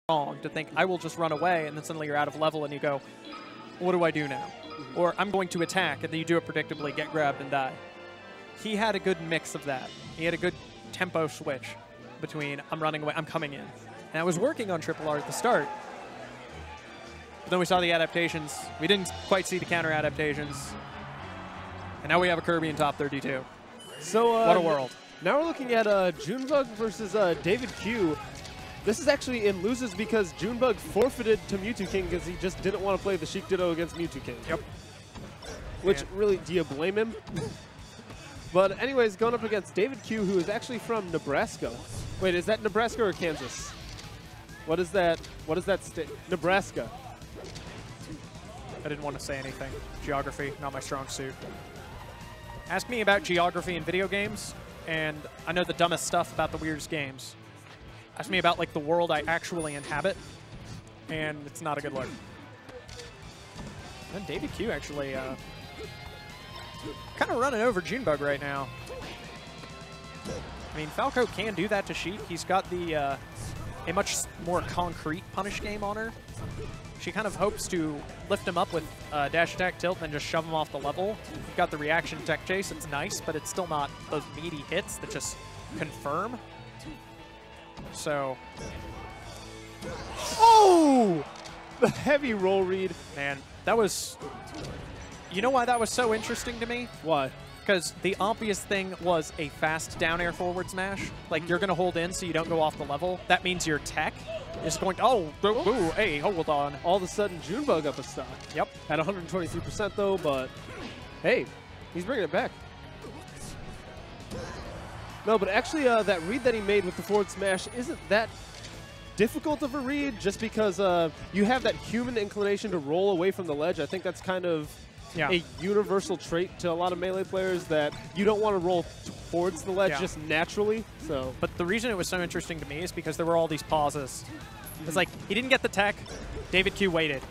wrong to think, I will just run away, and then suddenly you're out of level and you go, what do I do now? Or I'm going to attack, and then you do it predictably, get grabbed, and die. He had a good mix of that. He had a good tempo switch between I'm running away, I'm coming in. And I was working on triple R at the start. But then we saw the adaptations. We didn't quite see the counter adaptations. And now we have a Kirby in top 32. So what a world. Now we're looking at Junebug versus DavidCue. This is actually, it loses because Junebug forfeited to Mewtwo King because he just didn't want to play the Sheik Ditto against Mewtwo King. Yep. Which, really, do you blame him? But anyways, going up against DavidCue, who is actually from Nebraska. Wait, is that Nebraska or Kansas? What is that? What is that state? Nebraska. I didn't want to say anything. Geography, not my strong suit. Ask me about geography in video games, and I know the dumbest stuff about the weirdest games. Ask me about like the world I actually inhabit, and it's not a good look. And DavidCue actually kind of running over Junebug right now. I mean, Falco can do that to Sheik. He's got the a much more concrete punish game on her. She kind of hopes to lift him up with dash attack tilt and then just shove him off the level. You've got the reaction tech chase. It's nice, but it's still not those meaty hits that just confirm. So. Oh! The heavy roll read. Man, that was. You know why that was so interesting to me? Why? Because the obvious thing was a fast down air forward smash. Like, you're going to hold in so you don't go off the level. That means your tech is going to, ooh, hey, hold on. All of a sudden, Junebug up a stock. Yep. At 123% though, but hey, he's bringing it back. No, but actually that read that he made with the forward smash isn't that difficult of a read just because you have that human inclination to roll away from the ledge. I think that's kind of a universal trait to a lot of Melee players that you don't want to roll towards the ledge just naturally. So, but the reason it was so interesting to me is because there were all these pauses. It's like, he didn't get the tech, DavidCue waited,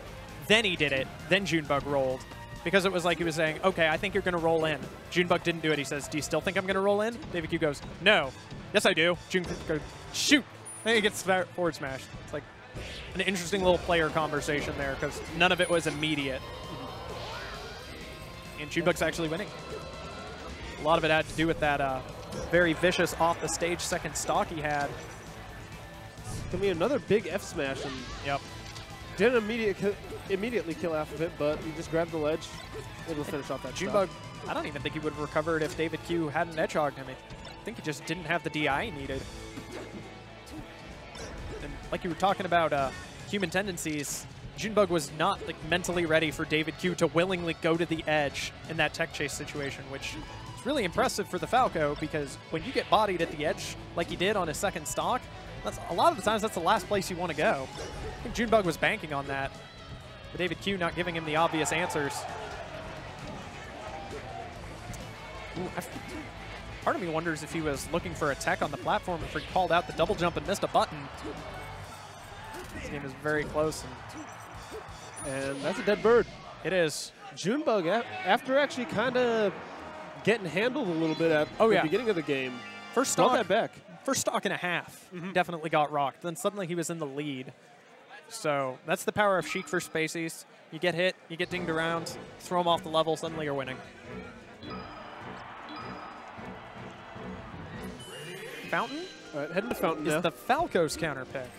then he did it, then Junebug rolled. Because it was like he was saying, okay, I think you're going to roll in. Junebug didn't do it. He says, do you still think I'm going to roll in? DavidCue goes, no. Yes, I do. Junebug goes, shoot. Then he gets forward smash. It's like an interesting little player conversation there because none of it was immediate. And Junebug's actually winning. A lot of it had to do with that very vicious off-the-stage second stock he had. Gonna be another big F smash, and didn't immediately kill half of it, but he just grabbed the ledge, able to finish off that Junebug, I don't even think he would have recovered if DavidCue hadn't edgehogged him. I think he just didn't have the DI he needed. And like you were talking about human tendencies, Junebug was not like mentally ready for DavidCue to willingly go to the edge in that tech chase situation, which is really impressive for the Falco because when you get bodied at the edge like he did on his second stock, that's, a lot of the times that's the last place you want to go. I think Junebug was banking on that, but DavidCue not giving him the obvious answers. Ooh, part of me wonders if he was looking for a tech on the platform, if he called out the double jump and missed a button. This game is very close. And that's a dead bird. It is. Junebug, after actually kind of getting handled a little bit at the beginning of the game, first stock, brought that back. First stock and a half, definitely got rocked. Then suddenly he was in the lead. So that's the power of Sheik for Spaceys. You get hit, you get dinged around, throw him off the level, suddenly you're winning. Fountain? All right, heading to Fountain is the Falco's counter pick.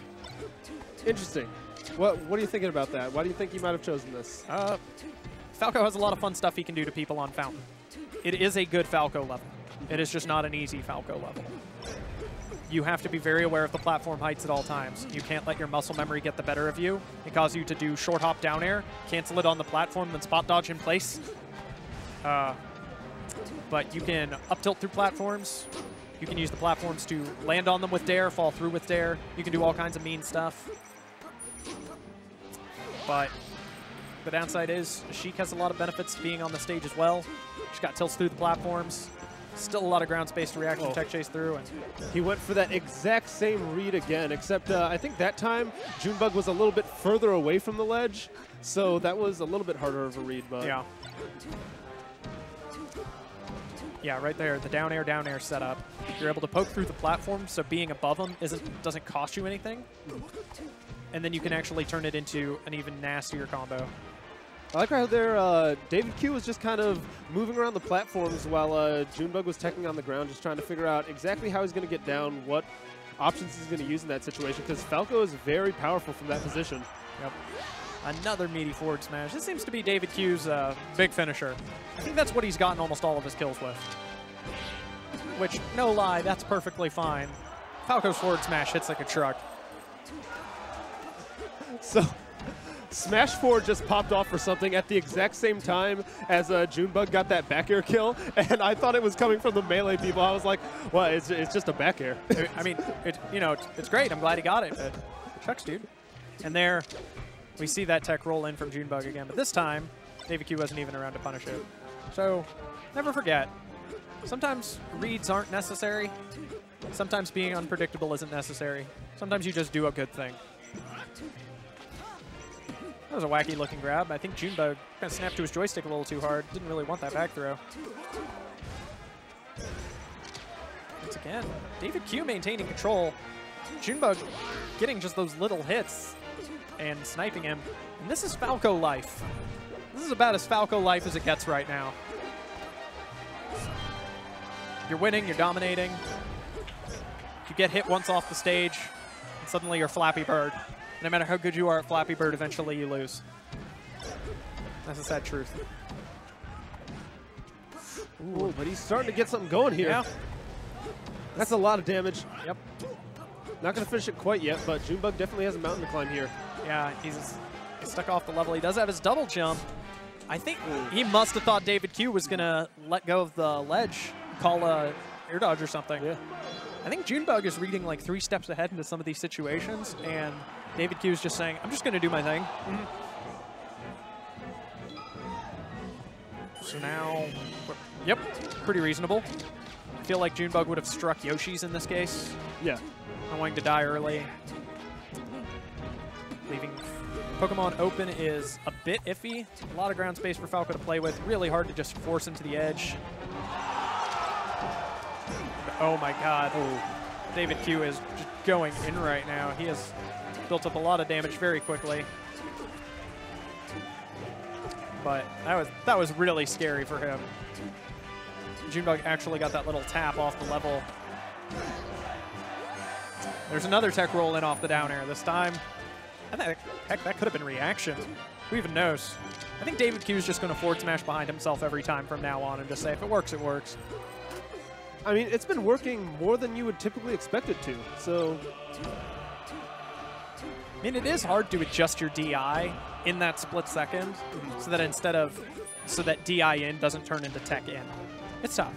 Interesting. What are you thinking about that? Why do you think you might have chosen this? Falco has a lot of fun stuff he can do to people on Fountain. It is a good Falco level. It is just not an easy Falco level. You have to be very aware of the platform heights at all times. You can't let your muscle memory get the better of you. It causes you to do short hop down air, cancel it on the platform, then spot dodge in place. But you can up tilt through platforms. You can use the platforms to land on them with dare, fall through with dare. You can do all kinds of mean stuff. But the downside is Sheik has a lot of benefits to being on the stage as well. She's got tilts through the platforms. Still a lot of ground space to reaction tech chase through. And he went for that exact same read again, except I think that time Junebug was a little bit further away from the ledge, so that was a little bit harder of a read. But yeah. Yeah, right there, the down air setup. You're able to poke through the platform, so being above them doesn't cost you anything. and then you can actually turn it into an even nastier combo. I like how there DavidCue was just kind of moving around the platforms while Junebug was teching on the ground, just trying to figure out exactly how he's going to get down, what options he's going to use in that situation, because Falco is very powerful from that position. Yep. Another meaty forward smash. This seems to be DavidCue's big finisher. I think that's what he's gotten almost all of his kills with. Which, no lie, that's perfectly fine. Falco's forward smash hits like a truck. So, Smash 4 just popped off for something at the exact same time as Junebug got that back air kill, and I thought it was coming from the melee people. I was like, well, it's just a back air. I mean, it's great. I'm glad he got it, but shucks, dude. And there, we see that tech roll in from Junebug again, but this time, DavidCue wasn't even around to punish it. So, never forget, sometimes reads aren't necessary. Sometimes being unpredictable isn't necessary. Sometimes you just do a good thing. That was a wacky looking grab. I think Junebug kind of snapped to his joystick a little too hard. Didn't really want that back throw. Once again, DavidCue maintaining control. Junebug getting just those little hits and sniping him. And this is Falco life. This is about as Falco life as it gets right now. You're winning, you're dominating. You get hit once off the stage, and suddenly you're Flappy Bird. No matter how good you are at Flappy Bird, eventually you lose. That's a sad truth. Ooh, but he's starting to get something going here. Yeah. That's a lot of damage. Yep. Not going to finish it quite yet, but Junebug definitely has a mountain to climb here. Yeah, he's stuck off the level. He does have his double jump. I think he must have thought DavidCue was going to let go of the ledge, call a air dodge or something. Yeah. I think Junebug is reading like 3 steps ahead into some of these situations, and DavidCue is just saying, I'm just going to do my thing. So now, yep, pretty reasonable. I feel like Junebug would have struck Yoshi's in this case. Yeah. Not wanting to die early. Leaving Pokemon open is a bit iffy. A lot of ground space for Falco to play with. Really hard to just force him to the edge. Oh my god. DavidCue is just going in right now. He has built up a lot of damage very quickly. But that was really scary for him. Junebug actually got that little tap off the level. There's another tech roll in off the down air. This time, heck, that could have been reaction. Who even knows? I think DavidCue is just going to forward smash behind himself every time from now on and just say, if it works, it works. I mean, it's been working more than you would typically expect it to, so... I mean, it is hard to adjust your DI in that split second so that DI in doesn't turn into tech in. It's tough.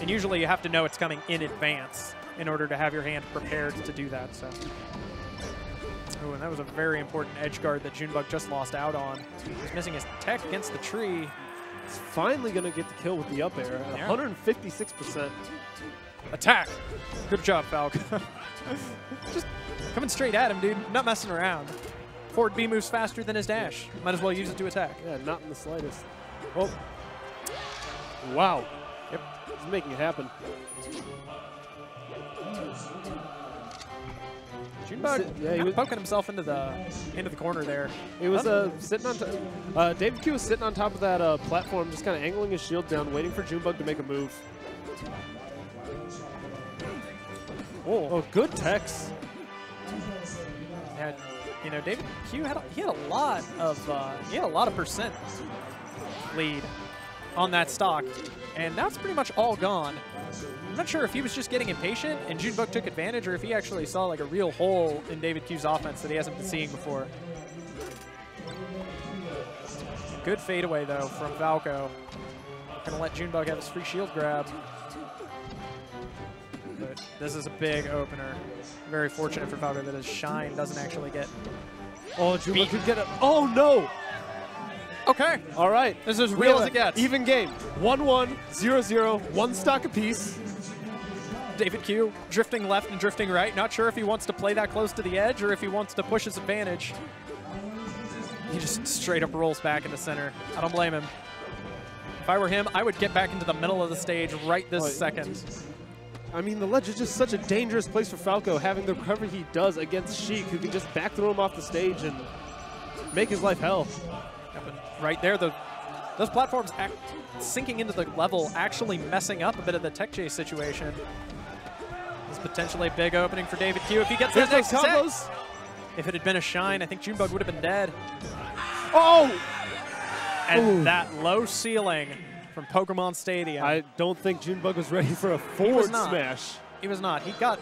And usually you have to know it's coming in advance in order to have your hand prepared to do that, so... Oh, and that was a very important edge guard that Junebug just lost out on. He's missing his tech against the tree. He's finally going to get the kill with the up air at 156%. Attack! Good job, Falco. Just coming straight at him, dude. Not messing around. Forward B moves faster than his dash. Might as well use it to attack. Yeah, not in the slightest. Oh. Wow. Yep. He's making it happen. Junebug, yeah, he was poking himself into the corner there. He was sitting on DavidCue was sitting on top of that platform, just kind of angling his shield down, waiting for Junebug to make a move. Oh, good techs. Yeah, you know, DavidCue had a lot of percent lead on that stock, and that's pretty much all gone. I'm not sure if he was just getting impatient and Junebug took advantage, or if he actually saw like a real hole in DavidCue's offense that he hasn't been seeing before. Good fadeaway though from Falco. Gonna let Junebug have his free shield grab. But this is a big opener. Very fortunate for Falco that his shine doesn't actually get. Oh, Junebug could get it. Oh no! Okay. All right. This is as real as it gets. Even game. 1-1, 0-0, 1 stock apiece. DavidCue drifting left and drifting right. Not sure if he wants to play that close to the edge or if he wants to push his advantage. He just straight up rolls back in the center. I don't blame him. If I were him, I would get back into the middle of the stage right this second. I mean, the ledge is just such a dangerous place for Falco, having the recovery he does against Sheik, who can just back throw him off the stage and make his life hell. Yeah, but right there, those platforms sinking into the level, actually messing up a bit of the tech chase situation. This is potentially a big opening for DavidCue if he gets that next set. If it had been a shine, I think Junebug would have been dead. Oh! And that low ceiling from Pokemon Stadium. I don't think Junebug was ready for a forward smash. He was not. He got